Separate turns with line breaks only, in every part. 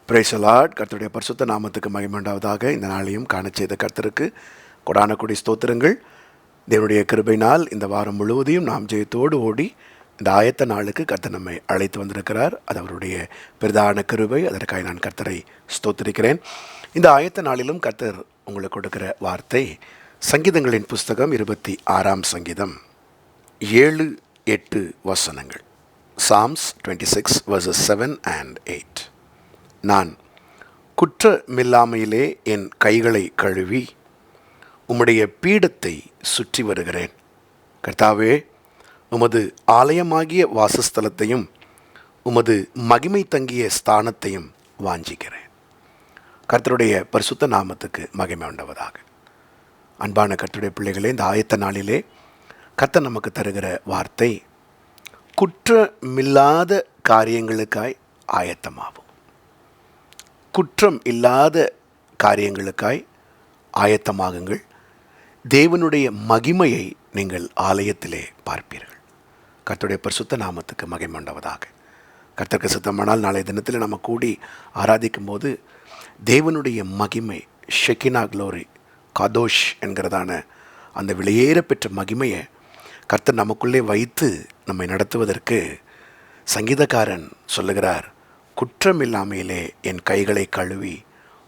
Praise the Lord. கர்த்தருடைய பரிசுத்த நாமத்துக்கு மகிமை உண்டாவதாக. இந்த நாளையும் காண செய்த கர்த்தருக்கு கொடான கொடி ஸ்தோத்திரங்கள். தேவனுடைய கிருபையினால் இந்த வாரம் முழுவதையும் நாம் ஜெயத்தோடு ஓடி இந்த ஆயத்த நாளுக்கு கர்த்தர் நம்மை அழைத்து வந்திருக்கிறார். அது அவருடைய பிரதான கிருபை. அதற்காக நான் கர்த்தரை ஸ்தோத்திரிக்கிறேன். இந்த ஆயத்த நாளிலும் கர்த்தர் உங்களுக்கு கொடுக்கிற வார்த்தை சங்கீதங்களின் புஸ்தகம் 26ஆம் சங்கீதம் 7-8 வசனங்கள். Psalms 26 verses 7 and 8. நான் குற்றமில்லாமையிலே என் கைகளை கழுவி உம்முடைய பீடத்தை சுற்றி வருகிறேன். கர்த்தாவே, உமது ஆலயமாகிய வாசஸ்தலத்தையும் உமது மகிமை தங்கிய ஸ்தானத்தையும் வாஞ்சிக்கிறேன். கர்த்தருடைய பரிசுத்த நாமத்துக்கு மகிமை உண்டாவதாக. அன்பான கர்த்தருடைய பிள்ளைகளே, இந்த ஆயத்த நாளிலே கர்த்தர் நமக்கு தருகிற வார்த்தை குற்றமில்லாத காரியங்களுக்காய் ஆயத்தமாகும். குற்றம் இல்லாத காரியங்களுக்காய் ஆயத்தமாகுங்கள். தேவனுடைய மகிமையை நீங்கள் ஆலயத்திலே பார்ப்பீர்கள். கர்த்தருடைய பரிசுத்த நாமத்துக்கு மகிமை உண்டாவதாக. கர்த்தருக்கு சித்தமானால் நாளைய தினத்தில் நம்ம கூடி ஆராதிக்கும் போது தேவனுடைய மகிமை, ஷெக்கினா க்ளோரி, காதோஷ் என்கிறதான அந்த வெளியேற பெற்ற மகிமையை கர்த்தர் நமக்குள்ளே வைத்து நம்மை நடத்துவதற்கு சங்கீதக்காரன் சொல்லுகிறார், குற்றமில்லாமையிலே என் கைகளை கழுவி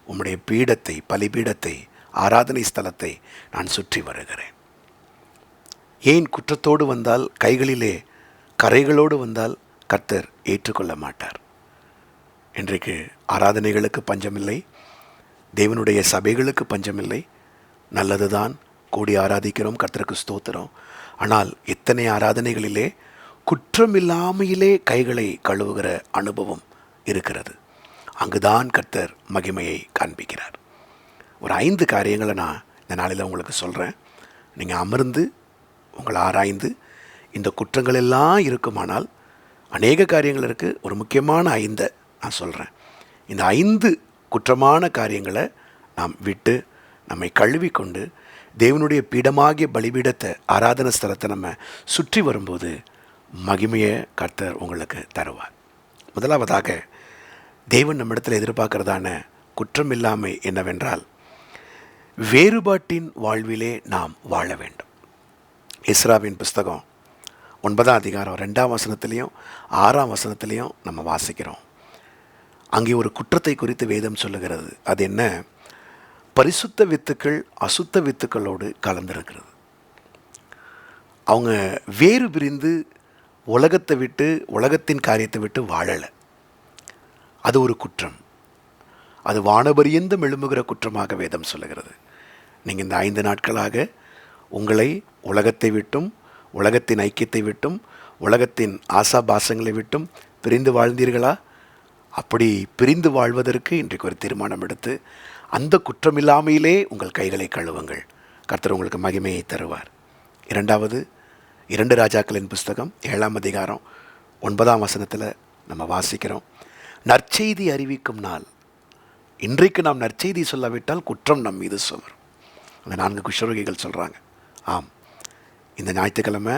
உம்முடைய பீடத்தை, பலிபீடத்தை, ஆராதனை ஸ்தலத்தை நான் சுற்றி வருகிறேன். ஏன் குற்றத்தோடு வந்தால், கைகளிலே கரைகளோடு வந்தால் கர்த்தர் ஏற்றுக்கொள்ள மாட்டார். இன்றைக்கு ஆராதனைகளுக்கு பஞ்சமில்லை, தேவனுடைய சபைகளுக்கு பஞ்சமில்லை. நல்லதுதான், கூடி ஆராதிக்கிறோம், கர்த்தருக்கு ஸ்தோத்திரம். ஆனால் எத்தனை ஆராதனைகளிலே குற்றமில்லாமையிலே கைகளை கழுவுகிற அனுபவம் இருக்கிறது. அங்குதான் கர்த்தர் மகிமையை காண்பிக்கிறார். ஒரு 5 காரியங்களை நான் இந்த நாளில் உங்களுக்கு சொல்கிறேன். நீங்கள் அமர்ந்து உங்களை ஆராய்ந்து இந்த குற்றங்கள் எல்லாம் இருக்குமானால் அநேக காரியங்கள் இருக்குது. ஒரு முக்கியமான 5 நான் சொல்கிறேன். இந்த 5 குற்றமான காரியங்களை நாம் விட்டு நம்மை கழுவி கொண்டு தேவனுடைய பீடமாகிய பலிபீடத்தை, ஆராதன ஸ்தலத்தை நம்ம சுற்றி வரும்போது மகிமையை கர்த்தர் உங்களுக்கு தருவார். முதலாவதாக தேவன் நம்மிடத்தில் எதிர்பார்க்கிறதான குற்றமில்லாமை என்னவென்றால், வேறுபாட்டின் வாழ்விலே நாம் வாழ வேண்டும். எஸ்ராவின் புஸ்தகம் 9ஆம் அதிகாரம் 2ஆம் வசனத்திலையும் 6ஆம் வசனத்திலையும் நம்ம வாசிக்கிறோம். அங்கே ஒரு குற்றத்தை குறித்து வேதம் சொல்லுகிறது. அது என்ன? பரிசுத்த வித்துக்கள் அசுத்த வித்துக்களோடு கலந்திருக்கிறது. அவங்க வேறு பிரிந்து உலகத்தை விட்டு, உலகத்தின் காரியத்தை விட்டு வாழலை. அது ஒரு குற்றம். அது வானபரியந்தம் எழும்புகிற குற்றமாக வேதம் சொல்லுகிறது. நீங்கள் இந்த 5 நாட்களாக உங்களை உலகத்தை விட்டும், உலகத்தின் ஐக்கியத்தை விட்டும், உலகத்தின் ஆசாபாசங்களை விட்டும் பிரிந்து வாழ்ந்தீர்களா? அப்படி பிரிந்து வாழ்வதற்கு இன்றைக்கு ஒரு தீர்மானம் எடுத்து அந்த குற்றமில்லாமையிலே உங்கள் கைகளை கழுவுங்கள். கர்த்தர் உங்களுக்கு மகிமையை தருவார். 2 ராஜாக்களின் புஸ்தகம் 7ஆம் அதிகாரம் 9ஆம் வசனத்தில் நம்ம வாசிக்கிறோம், நற்செய்தி அறிவிக்கும் நாள். இன்றைக்கு நாம் நற்செய்தி சொல்லாவிட்டால் குற்றம் நம் மீது சுமரும். அந்த 4 குஷ்டரோகிகள் சொல்கிறாங்க. ஆம், இந்த ஞாயிற்றுக்கிழமை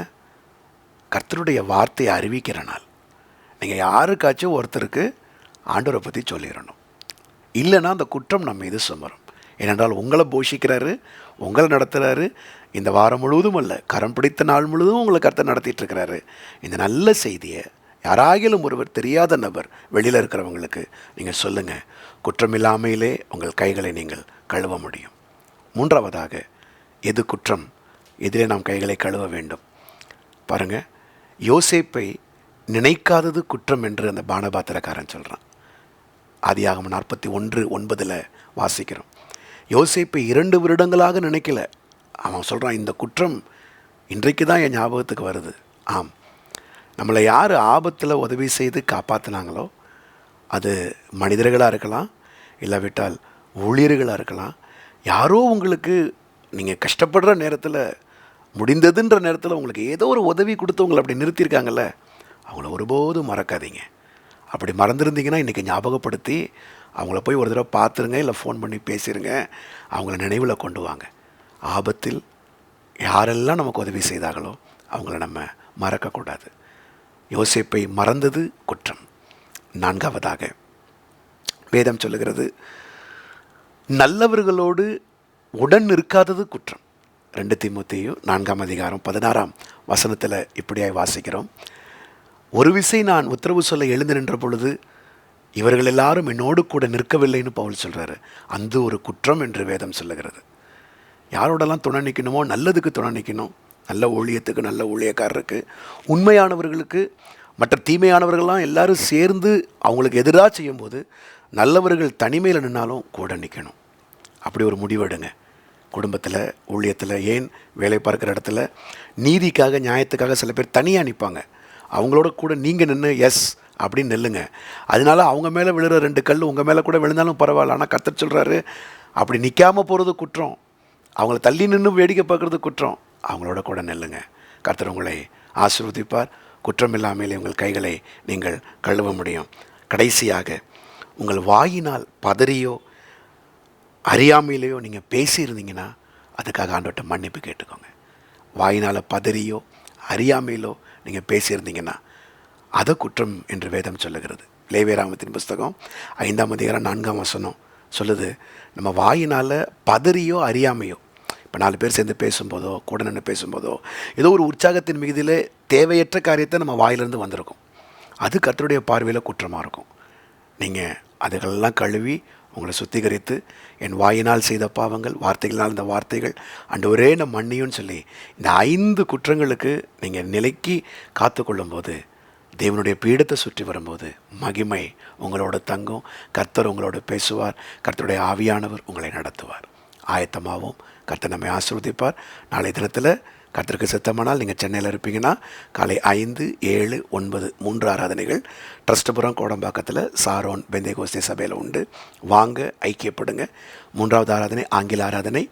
கர்த்தருடைய வார்த்தையை அறிவிக்கிற நாள். நீங்கள் யாருக்காச்சும் ஒருத்தருக்கு ஆண்டவரை பற்றி சொல்லிடணும். இல்லைன்னா அந்த குற்றம் நம்ம மீது சுமரும். ஏனென்றால் உங்களை போஷிக்கிறாரு, உங்களை நடத்துகிறாரு. இந்த வாரம் முழுவதும் அல்ல, கரம் பிடித்த நாள் முழுவதும் உங்களை கர்த்தர் நடத்திட்டு இருக்கிறாரு. இந்த நல்ல செய்தியை யாராகிலும் ஒருவர், தெரியாத நபர், வெளியில் இருக்கிறவங்களுக்கு நீங்கள் சொல்லுங்கள். குற்றமில்லாமையிலே உங்கள் கைகளை நீங்கள் கழுவ முடியும். 3ஆவதாக, எது குற்றம், எதிலே நாம் கைகளை கழுவ வேண்டும்? பாருங்கள், யோசேப்பை நினைக்காதது குற்றம் என்று அந்த பானபாத்திரக்காரன் சொல்கிறான். ஆதியாகமம் 41:9 வாசிக்கிறோம். யோசேப்பை 2 வருடங்களாக நினைக்கல. அவன் சொல்கிறான், இந்த குற்றம் இன்றைக்கு தான் என் ஞாபகத்துக்கு வருது. ஆம், நம்மளை யார் ஆபத்தில் உதவி செய்து காப்பாற்றினாங்களோ, அது மனிதர்களாக இருக்கலாம், இல்லாவிட்டால் ஊழியர்களாக இருக்கலாம். யாரோ உங்களுக்கு நீங்கள் கஷ்டப்படுற நேரத்தில், முடிந்ததுன்ற நேரத்தில் உங்களுக்கு ஏதோ ஒரு உதவி கொடுத்து உங்களை அப்படி நிறுத்தியிருக்காங்கல்ல, அவங்கள ஒருபோதும் மறக்காதீங்க. அப்படி மறந்துருந்தீங்கன்னா இன்றைக்கி ஞாபகப்படுத்தி அவங்கள போய் ஒரு தடவை பார்த்துருங்க, இல்லை ஃபோன் பண்ணி பேசிடுங்க. அவங்கள நினைவில் கொண்டு வாங்க. ஆபத்தில் யாரெல்லாம் நமக்கு உதவி செய்தாங்களோ அவங்கள நம்ம மறக்கக்கூடாது. யோசேப்பை மறந்தது குற்றம். 4ஆவதாக, வேதம் சொல்லுகிறது, நல்லவர்களோடு உடன் இருக்காதது குற்றம். 2 தீமோத்தேயு 4:16 இப்படியாய் வாசிக்கிறோம். ஒரு விசை நான் உத்தரவு சொல்ல எழுந்து நின்ற பொழுது இவர்கள் எல்லாரும் என்னோடு கூட நிற்கவில்லைன்னு பவுல் சொல்கிறாரு. அந்த ஒரு குற்றம் என்று வேதம் சொல்லுகிறது. யாரோடலாம் துணை நிற்கணுமோ நல்லதுக்கு துணை நிற்கணும். நல்ல ஊழியத்துக்கு, நல்ல ஊழியக்காரருக்கு, உண்மையானவர்களுக்கு. மற்ற தீமையானவர்கள்லாம் எல்லாரும் சேர்ந்து அவங்களுக்கு எதிராக செய்யும்போது நல்லவர்கள் தனிமையில் நின்னாலும் கூட நிற்கணும். அப்படி ஒரு முடிவெடுங்க. குடும்பத்தில், ஊழியத்தில், ஏன் வேலை பார்க்குற இடத்துல நீதிக்காக, நியாயத்துக்காக சில பேர் தனியாக நிற்பாங்க. அவங்களோட கூட நீங்கள் நின்று எஸ் அப்படின்னு நெல்லுங்க. அதனால அவங்க மேலே விழுற 2 கல் உங்கள் மேலே கூட விழுந்தாலும் பரவாயில்ல. ஆனால் கர்த்தர் சொல்கிறாரு, அப்படி நிற்காமல் போகிறது குற்றம். அவங்கள தள்ளி நின்று வேடிக்கை பார்க்குறது குற்றம். அவங்களோட கூட நெல்லுங்க. கர்த்தர் உங்களை ஆசீர்வதிப்பார். குற்றம் இல்லாமலே உங்கள் கைகளை நீங்கள் கழுவ முடியும். கடைசியாக, உங்கள் வாயினால் பதறியோ அறியாமையிலையோ நீங்கள் பேசியிருந்தீங்கன்னா அதுக்காக ஆண்டவர்கிட்ட மன்னிப்பு கேட்டுக்கோங்க. வாயினால் பதறியோ அறியாமையிலோ நீங்கள் பேசியிருந்தீங்கன்னா அதை குற்றம் என்று வேதம் சொல்லுகிறது. லேவியராகமத்தின் புஸ்தகம் 5:4 சொல்லுது, நம்ம வாயினால் பதறியோ அறியாமையோ, இப்போ 4 பேர் சேர்ந்து பேசும்போதோ, கூட நின்று பேசும்போதோ, ஏதோ ஒரு உற்சாகத்தின் மிகுதியில் தேவையற்ற காரியத்தை நம்ம வாயிலிருந்து வந்திருக்கும். அது கர்த்தருடைய பார்வையில் குற்றமாக இருக்கும். நீங்கள் அதுகளெல்லாம் கழுவி உங்களை சுத்திகரித்து, என் வாயினால் செய்த பாவங்கள், வார்த்தைகளால் இந்த வார்த்தைகள் ஆண்டவரே நம் மன்னியும்னு சொல்லி இந்த 5 குற்றங்களுக்கு நீங்கள் நிலைக்கு காத்து கொள்ளும்போது, தேவனுடைய பீடத்தை சுற்றி வரும்போது மகிமை உங்களோட தங்கும். கர்த்தர் உங்களோட பேசுவார். கர்த்தருடைய ஆவியானவர் உங்களை நடத்துவார். ஆயத்தமாகவும். கர்த்தர் நம்மை ஆசீர்வதிப்பார். நாளை தினத்தில் கர்த்தருக்கு சித்தமானால் நீங்கள் சென்னையில் இருப்பீங்கன்னா காலை 5, 7, 9 3 ஆராதனைகள் ட்ரஸ்ட்புரம் கோடம்பாக்கத்தில் சாரோன் பெந்தேகோஸ்தே சபையில் உண்டு. வாங்க, ஐக்கியப்படுங்க. 3வது ஆராதனை ஆங்கில ஆராதனை.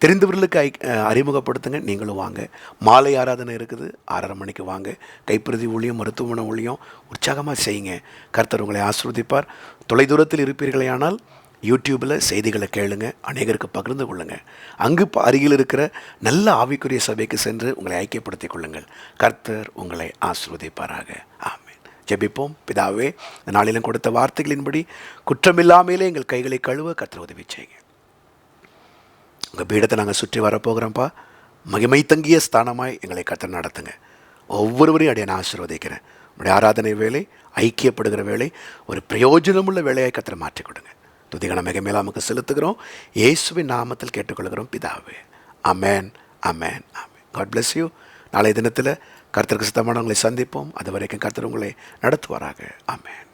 தெரிந்தவர்களுக்கு அறிமுகப்படுத்துங்க. நீங்களும் வாங்க. மாலை ஆராதனை இருக்குது, 6:30 மணிக்கு வாங்க. கைப்பிரதி ஊழியம், மருத்துவமனை ஊழியம் உற்சாகமாக செய்யுங்க. கர்த்தர் உங்களை ஆசீர்வதிப்பார். தொலைதூரத்தில் இருப்பீர்களேயானால் யூடியூப்பில் செய்திகளை கேளுங்க, அநேகருக்கு பகிர்ந்து கொள்ளுங்கள். அங்கு அருகில் இருக்கிற நல்ல ஆவிக்குரிய சபைக்கு சென்று உங்களை ஐக்கியப்படுத்திக் கொள்ளுங்கள். கர்த்தர் உங்களை ஆசீர்வதிப்பாராக. ஆமென். ஜெபிப்போம். பிதாவே, இந்த நாளிலும் கொடுத்த வார்த்தைகளின்படி குற்றமில்லாமலே எங்கள் கைகளை கழுவ கர்த்தர் உதவி செய்யுங்க. உங்கள் பீடத்தை நாங்கள் சுற்றி வரப்போகிறோம்ப்பா. மகிமை தங்கிய ஸ்தானமாய் எங்களை கர்த்தர் நடத்துங்க. ஒவ்வொருவரையும் அடைய நான் ஆசீர்வதிக்கிறேன். உங்களுடைய ஆராதனை வேலை, ஐக்கியப்படுகிற வேலை ஒரு பிரயோஜனமுள்ள வேலையை கர்த்தர் மாற்றிக் கொடுங்க. துதிகன மிக நமக்கு செலுத்துகிறோம். இயேசுவின் நாமத்தில் கேட்டுக்கொள்கிறோம் பிதாவே. Amen, amen, amen. God bless you. நாளைய தினத்தில் கர்த்தருக்கு சித்தமானவங்களை சந்திப்போம். அது வரைக்கும் கர்த்தர் உங்களை நடத்துவாராக. அமேன்.